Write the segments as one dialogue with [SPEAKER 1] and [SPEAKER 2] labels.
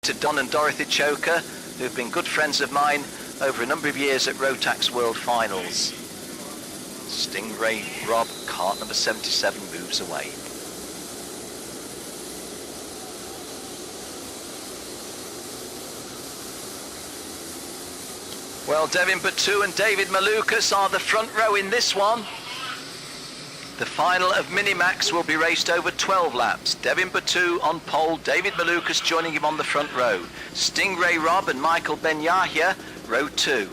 [SPEAKER 1] to Don and Dorothy Choker, who've been good friends of mine over a number of years at Rotax World Finals. Stingray Rob, cart number 77, moves away. Well, Devin Batu and David Malukas are the front row in this one. The final of Minimax will be raced over 12 laps. Devin Batu on pole, David Malukas joining him on the front row. Stingray Rob and Michael Ben Yahya, row 2.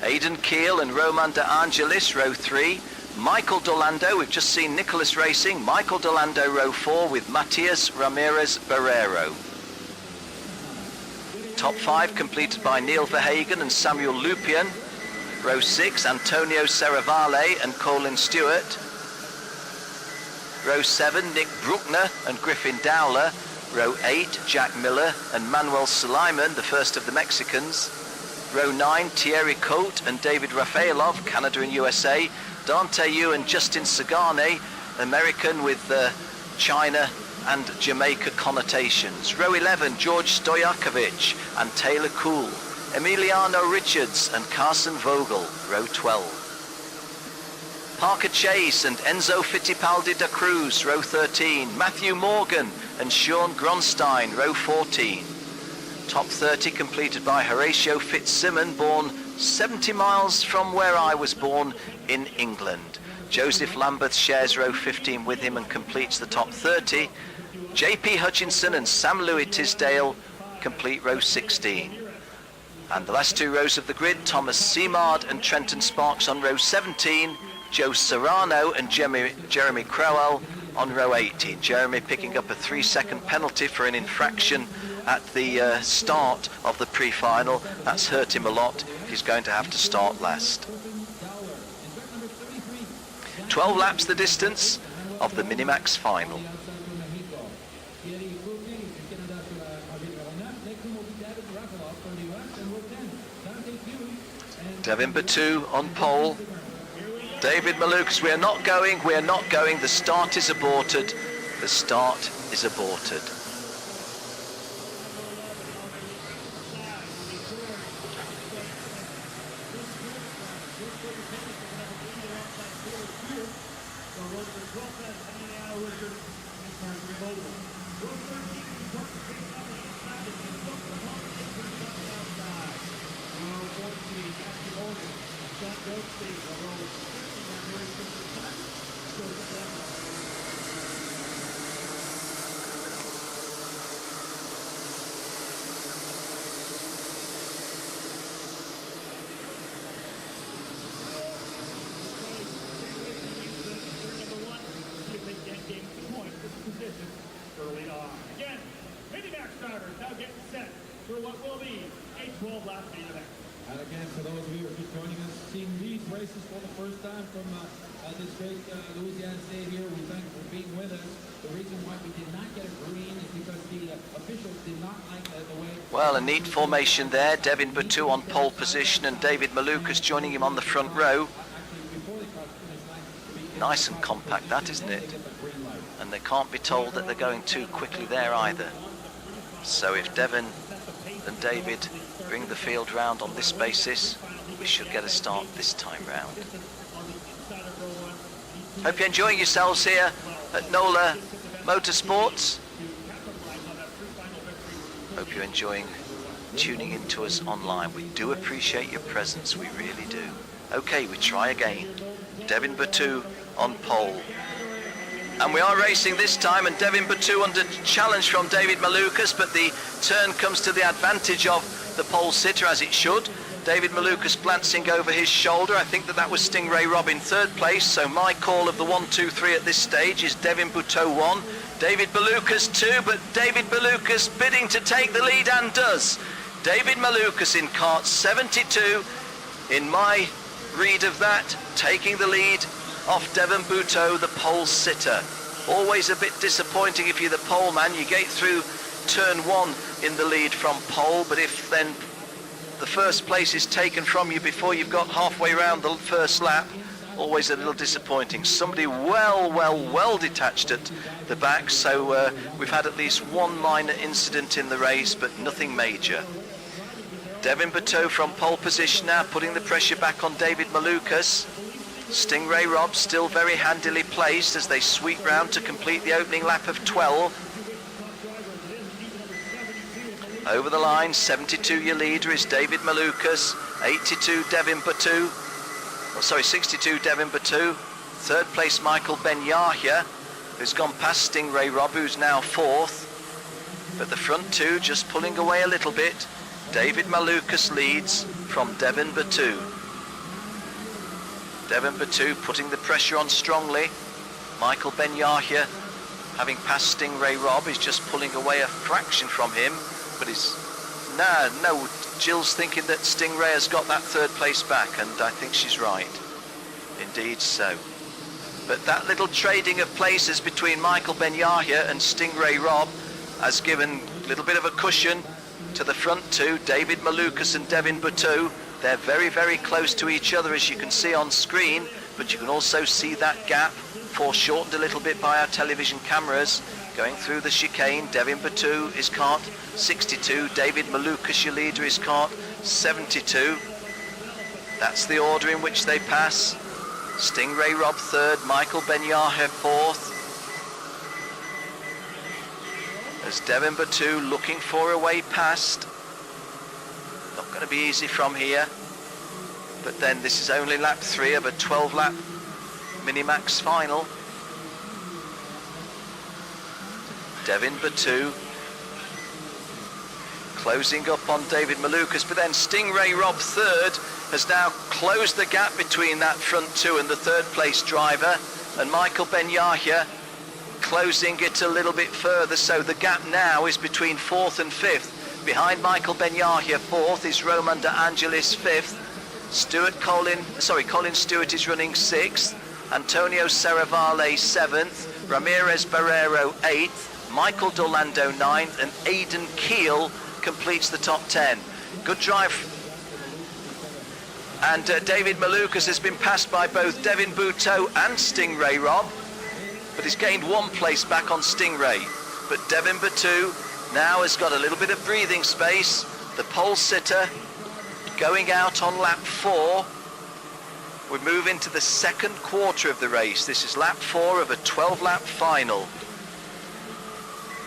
[SPEAKER 1] Aidan Keel and Roman De Angelis, row 3. Michael Dolando, we've just seen Nicholas racing. Michael Dolando, row 4, with Matias Ramirez Barrero. Top 5 completed by Neil Verhagen and Samuel Lupian. Row 6, Antonio Serravale and Colin Stewart. Row 7, Nick Bruckner and Griffin Dowler. Row 8, Jack Miller and Manuel Suleiman, the first of the Mexicans. Row 9, Thierry Cote and David Rafaelov, Canada and USA. Dante Yu and Justin Sagane, American with China and Jamaica connotations. Row 11, George Stojakovic and Taylor Kuhl. Emiliano Richards and Carson Vogel, row 12. Parker Chase and Enzo Fittipaldi da Cruz, row 13. Matthew Morgan and Sean Gronstein, row 14. Top 30 completed by Horatio Fitzsimon, born 70 miles from where I was born in England. Joseph Lambert shares row 15 with him and completes the top 30. JP Hutchinson and Sam Louis Tisdale complete row 16. And the last 2 rows of the grid, Thomas Seamard and Trenton Sparks on row 17, Joe Serrano and Jeremy Crowell on row 18. Jeremy picking up a 3-second penalty for an infraction at the start of the pre-final. That's hurt him a lot. He's going to have to start last. 12 laps the distance of the Minimax final. Devin Batu on pole. David Malukas, we are not going. The start is aborted. The start is aborted.
[SPEAKER 2] Early on. Again, Minimax drivers now getting set for what will be a 12-lap main event.
[SPEAKER 3] And again, for those of you who are just joining us, seeing these races for the first time from this great Louisiana state here, we thank you for being with us. The reason why we did not get a green is because the officials did not like the way...
[SPEAKER 1] Well, a neat formation there. Devin Batu on pole position and David Malukas joining him on the front row. Nice and compact, that, isn't it? And they can't be told that they're going too quickly there either. So if Devin and David bring the field round on this basis, we should get a start this time round. Hope you're enjoying yourselves here at NOLA Motorsports. Hope you're enjoying tuning in to us online. We do appreciate your presence, we really do. Okay, we try again. Devin Batu on pole. And we are racing this time, and Devin Batu under challenge from David Malukas, but the turn comes to the advantage of the pole sitter, as it should. David Malukas glancing over his shoulder. I think that was Stingray Rob in 3rd place, so my call of the 1, 2, 3 at this stage is Devin Batu 1, David Malukas 2, but David Malukas bidding to take the lead and does. David Malukas in cart 72, in my read of that, taking the lead off Devin Batu, the pole sitter. Always a bit disappointing if you're the pole man. You get through turn 1 in the lead from pole, but if then the first place is taken from you before you've got halfway around the first lap, always a little disappointing. Somebody well detached at the back, so we've had at least one minor incident in the race, but nothing major. Devin Bateau from pole position now, putting the pressure back on David Malukas. Stingray Rob still very handily placed as they sweep round to complete the opening lap of 12. Over the line, 72 your leader is David Malukas, 82 Devin Bateau. Oh, sorry, 62 Devin Bateau. Third place Michael Ben Yahya, who's gone past Stingray Rob, who's now fourth. But the front two just pulling away a little bit. David Malukas leads from Devin Bateau. Devin Bateau putting the pressure on strongly. Michael Ben Yahya, having passed Stingray Rob, is just pulling away a fraction from him. But he's... No, Jill's thinking that Stingray has got that third place back, and I think she's right. Indeed so. But that little trading of places between Michael Ben Yahya and Stingray Rob has given a little bit of a cushion to the front two, David Malukas and Devin Bateau. They're very close to each other, as you can see on screen, but you can also see that gap foreshortened a little bit by our television cameras. Going through the chicane, Devin Bateau is caught 62, David Malukas, your leader, is caught 72. That's the order in which they pass. Stingray Rob third, Michael Ben Yahya fourth. As Devin Bateau looking for a way past. Not going to be easy from here. But then this is only lap 3 of a 12-lap Minimax final. Devin Bateau closing up on David Malukas, but then Stingray Rob third has now closed the gap between that front two and the third place driver, and Michael Ben Yahya closing it a little bit further, so the gap now is between fourth and fifth. Behind Michael Ben Yahya fourth is Roman De Angelis fifth. Colin Stewart is running sixth. Antonio Serravalle seventh. Ramirez Barrero eighth. Michael Dorlando ninth, and Aidan Keel completes the top 10. Good drive. And David Malukas has been passed by both Devin Bateau and Stingray Rob, but he's gained one place back on Stingray. But Devin Bateau now has got a little bit of breathing space. The pole sitter going out on lap 4. We move into the second quarter of the race. This is lap 4 of a 12-lap final.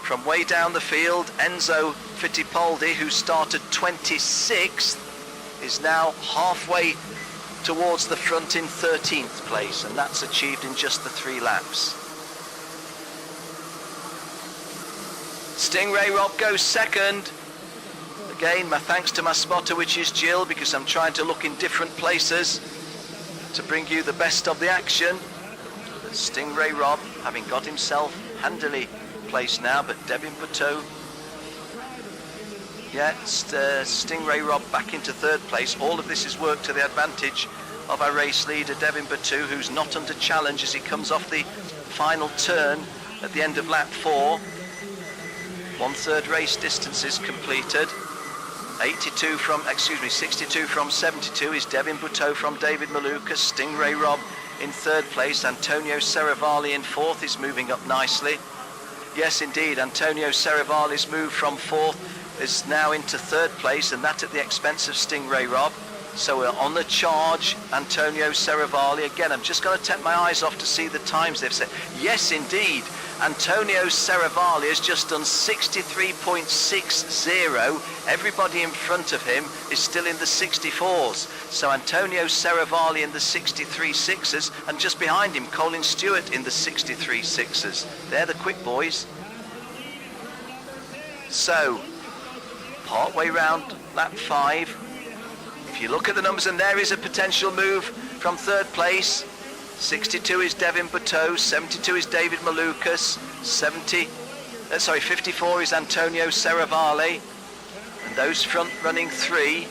[SPEAKER 1] From way down the field, Enzo Fittipaldi, who started 26th, is now halfway towards the front in 13th place, and that's achieved in just the 3 laps. Stingray Rob goes second. Again, my thanks to my spotter, which is Jill, because I'm trying to look in different places to bring you the best of the action. Stingray Rob, having got himself handily placed now, but Devin Bateau, Stingray Rob back into third place. All of this is work to the advantage of our race leader, Devin Bateau, who's not under challenge as he comes off the final turn at the end of lap 4. 1/3 race distance is completed. 62 from 72 is Devin Bateau from David Malukas. Stingray Rob in third place. Antonio Serravalle in fourth is moving up nicely. Yes, indeed, Antonio Serravalle's move from fourth is now into third place, and that at the expense of Stingray Rob. So we're on the charge, Antonio Serravalle. Again, I'm just going to take my eyes off to see the times they've set. Yes, indeed, Antonio Serravalle has just done 63.60. Everybody in front of him is still in the 64s. So Antonio Serravalle in the 63.6s, and just behind him, Colin Stewart in the 63.6s. They're the quick boys. So, part way round lap 5. If you look at the numbers, and there is a potential move from third place. 62 is Devin Bateau, 72 is David Malukas, 54 is Antonio Serravalle, and those front running 3.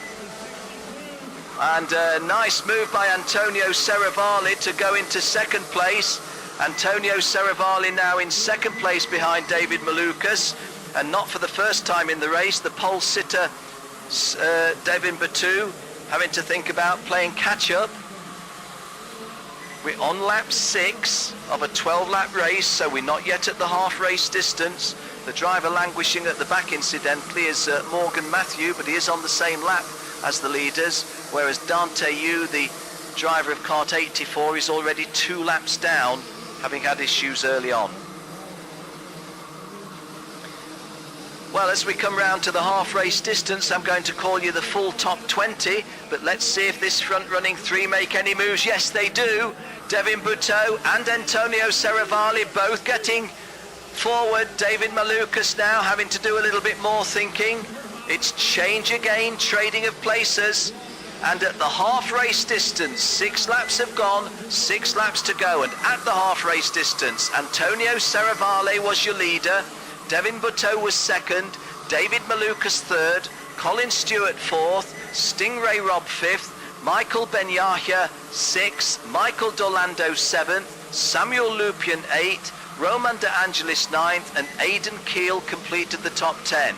[SPEAKER 1] And a nice move by Antonio Serravalle to go into second place. Antonio Serravalle now in second place behind David Malukas, and not for the first time in the race, the pole sitter Devin Bateau having to think about playing catch-up. We're on lap 6 of a 12-lap race, so we're not yet at the half race distance. The driver languishing at the back, incidentally, is Morgan Matthew, but he is on the same lap as the leaders, whereas Dante Yu, the driver of kart 84, is already 2 laps down, having had issues early on. Well, as we come round to the half race distance, I'm going to call you the full top 20, but let's see if this front running 3 make any moves. Yes, they do. Devin Buteau and Antonio Serravalle both getting forward. David Malukas now having to do a little bit more thinking. It's change again, trading of places. And at the half race distance, 6 laps have gone, 6 laps to go. And at the half race distance, Antonio Serravalle was your leader. Devin Buteau was second, David Malukas third, Colin Stewart fourth, Stingray Rob fifth, Michael Ben-Yahya sixth, Michael Dorlando seventh, Samuel Lupian eighth, Roman De Angelis ninth, and Aidan Keel completed the top 10.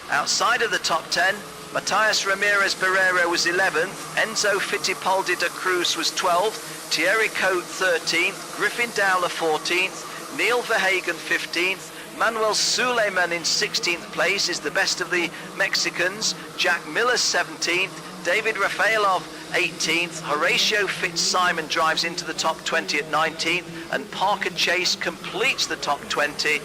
[SPEAKER 1] Outside of the top 10, Matthias Ramirez Barrera was 11th, Enzo Fittipaldi da Cruz was 12th, Thierry Cote 13th, Griffin Dowler 14th, Neil Verhagen 15th, Manuel Suleiman in 16th place is the best of the Mexicans. Jack Miller 17th, David Rafaelov 18th, Horatio Fitzsimon drives into the top 20 at 19th, and Parker Chase completes the top 20.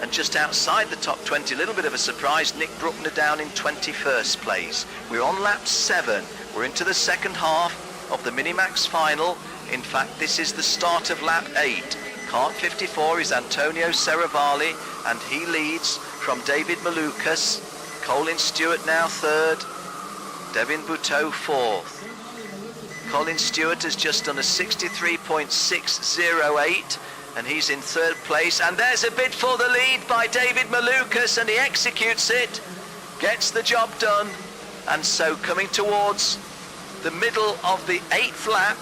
[SPEAKER 1] And just outside the top 20, a little bit of a surprise, Nick Bruckner down in 21st place. We're on lap 7. We're into the second half of the Minimax final. In fact, this is the start of lap 8. Kart 54 is Antonio Serravalle, and he leads from David Malukas. Colin Stewart now third, Devin Buteau fourth. Colin Stewart has just done a 63.608, and he's in third place. And there's a bid for the lead by David Malukas, and he executes it, gets the job done. And so coming towards the middle of the 8th lap,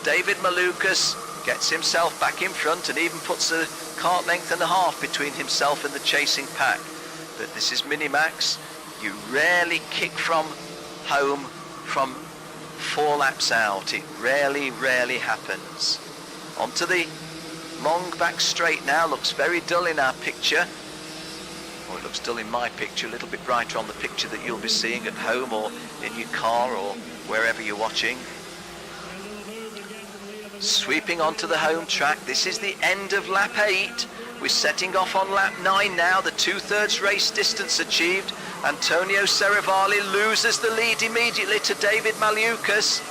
[SPEAKER 1] David Malukas gets himself back in front and even puts a kart length and a half between himself and the chasing pack. But this is Minimax. You rarely kick from home from 4 laps out. It rarely happens. Onto the long back straight now. Looks very dull in our picture. Or it looks dull in my picture, a little bit brighter on the picture that you'll be seeing at home or in your car or wherever you're watching. Sweeping onto the home track. This is the end of lap 8. We're setting off on lap 9 now. The 2/3 race distance achieved. Antonio Serravalle loses the lead immediately to David Malukas.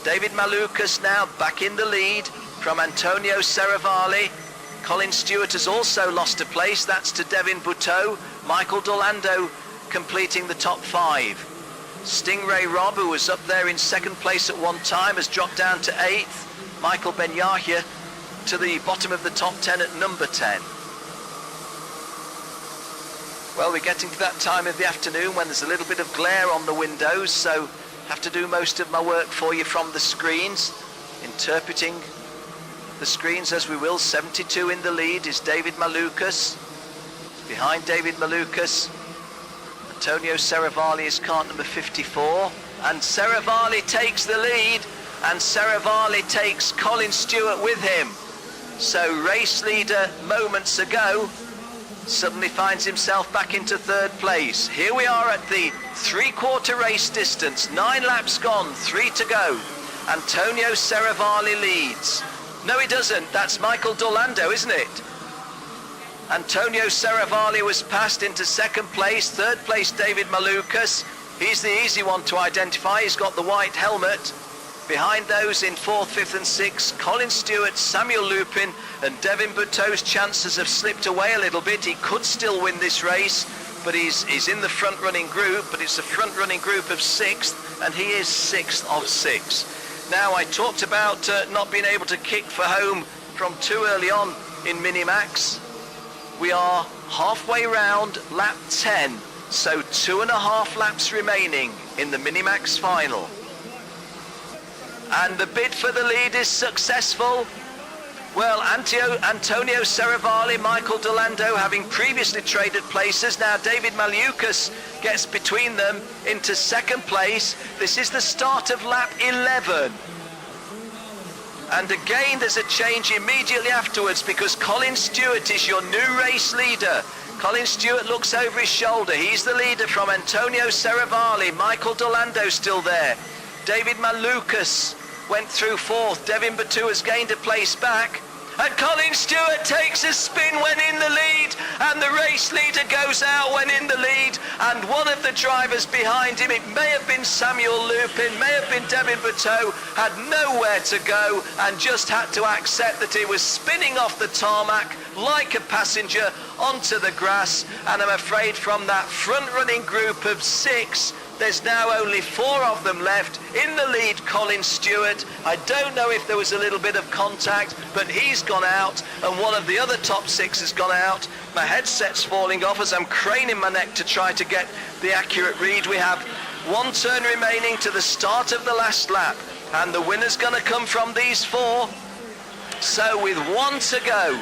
[SPEAKER 1] David Malukas now back in the lead from Antonio Serravalle. Colin Stewart has also lost a place. That's to Devin Buteau. Michael Dorlando completing the top 5. Stingray Rob, who was up there in second place at one time, has dropped down to 8th. Michael Ben-Yahya to the bottom of the top 10 at number 10. Well, we're getting to that time of the afternoon when there's a little bit of glare on the windows, so have to do most of my work for you from the screens, interpreting the screens as we will. 72 in the lead is David Malukas. Behind David Malukas, Antonio Serravalle is kart number 54, and Serravalle takes the lead, and Serravalle takes Colin Stewart with him. So race leader moments ago suddenly finds himself back into third place. Here we are at the 3/4 race distance, 9 laps gone, 3 to go. Antonio Serravalle leads. No, he doesn't. That's Michael Dorlando, isn't it? Antonio Serravalle was passed into second place. Third place, David Malukas. He's the easy one to identify. He's got the white helmet. Behind those in 4th, 5th and 6th, Colin Stewart, Samuel Lupin, and Devin Buteau's chances have slipped away a little bit. He could still win this race, but he's in the front-running group, but it's a front-running group of 6th, and he is 6th of 6. Now, I talked about not being able to kick for home from too early on in Minimax. We are halfway round lap 10, so 2.5 laps remaining in the Minimax final. And the bid for the lead is successful. Well, Antonio Serravalle, Michael Dorlando having previously traded places. Now David Malukas gets between them into second place. This is the start of lap 11. And again, there's a change immediately afterwards because Colin Stewart is your new race leader. Colin Stewart looks over his shoulder. He's the leader from Antonio Serravalle. Michael Dorlando still there. David Malukas went through fourth. Devin Batu has gained a place back. And Colin Stewart takes a spin when in the lead, and the race leader goes out when in the lead, and one of the drivers behind him, it may have been Samuel Lupin, may have been Devin Bateau, had nowhere to go and just had to accept that he was spinning off the tarmac like a passenger onto the grass. And I'm afraid from that front-running group of 6, there's now only 4 of them left. In the lead, Colin Stewart. I don't know if there was a little bit of contact, but he's gone out, and one of the other top 6 has gone out. My headset's falling off as I'm craning my neck to try to get the accurate read. We have 1 turn remaining to the start of the last lap, and the winner's going to come from these 4. So with 1 to go,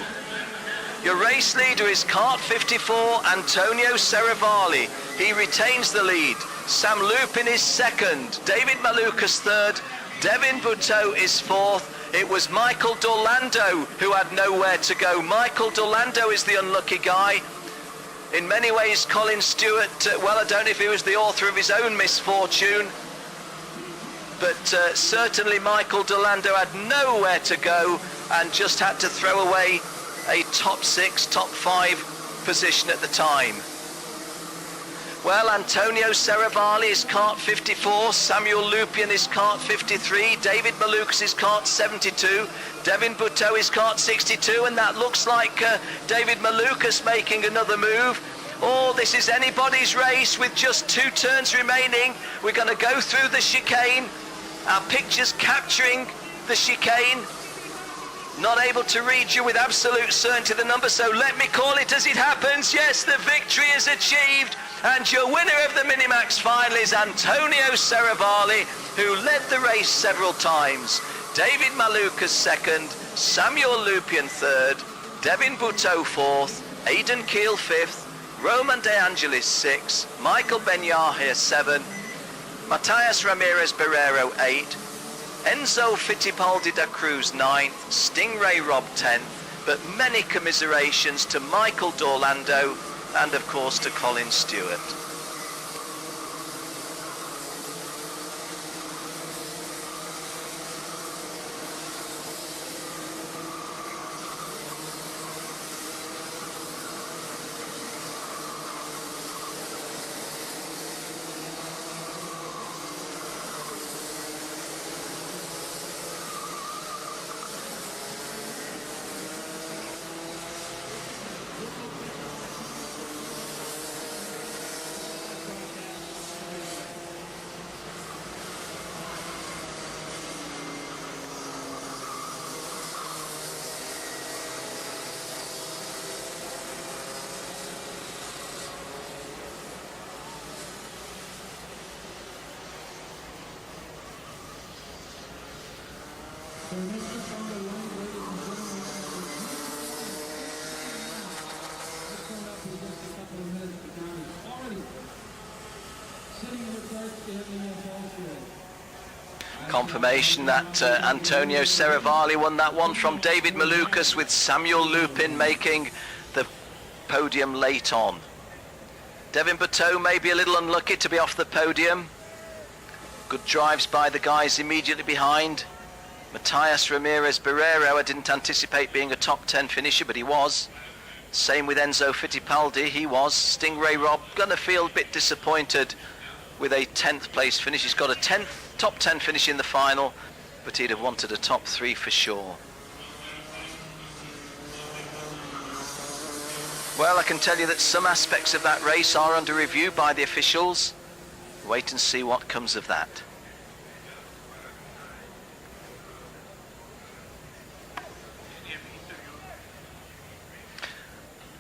[SPEAKER 1] your race leader is kart 54, Antonio Serravalle. He retains the lead. Sam Lupin is second, David Malukas third, Devin Butteau is fourth. It was Michael Dorlando who had nowhere to go. Michael Dorlando is the unlucky guy. In many ways, Colin Stewart, well, I don't know if he was the author of his own misfortune, but certainly Michael Dorlando had nowhere to go and just had to throw away a top 6, top 5 position at the time. Well, Antonio Serravalle is kart 54, Samuel Lupin is kart 53, David Malukas is kart 72, Devin Butteau is kart 62, and that looks like David Malukas making another move. Oh, this is anybody's race with just 2 turns remaining. We're going to go through the chicane. Our picture's capturing the chicane. Not able to read you with absolute certainty the number, so let me call it as it happens. Yes, the victory is achieved, and your winner of the Minimax final is Antonio Serravalle, who led the race several times. David Malukas second, Samuel Lupin third, Devin Butteau fourth, Aidan Keel fifth, Roman De Angelis sixth, Michael Benyahir 7, Matthias Ramirez Barrero 8, Enzo Fittipaldi da Cruz 9th, Stingray Rob 10th, but many commiserations to Michael Dorlando and of course to Colin Stewart. Confirmation that Antonio Serravalle won that one from David Malukas, with Samuel Lupin making the podium late on. Devin Butteau may be a little unlucky to be off the podium. Good drives by the guys immediately behind. Matthias Ramirez Barrero, I didn't anticipate being a top 10 finisher, but he was. Same with Enzo Fittipaldi, he was. Stingray Rob gonna feel a bit disappointed with a 10th place finish. He's got a top 10 finish in the final, but he'd have wanted a top 3 for sure. Well, I can tell you that some aspects of that race are under review by the officials. Wait and see what comes of that.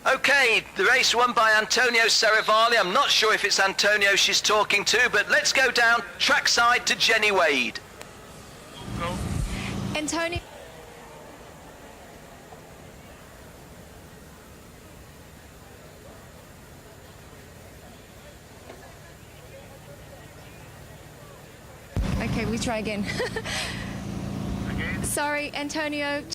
[SPEAKER 1] Okay, the race won by Antonio Serravalle. I'm not sure if it's Antonio she's talking to, but let's go down trackside to Jenny Wade.
[SPEAKER 4] Antonio. Okay, we try again. sorry, Antonio.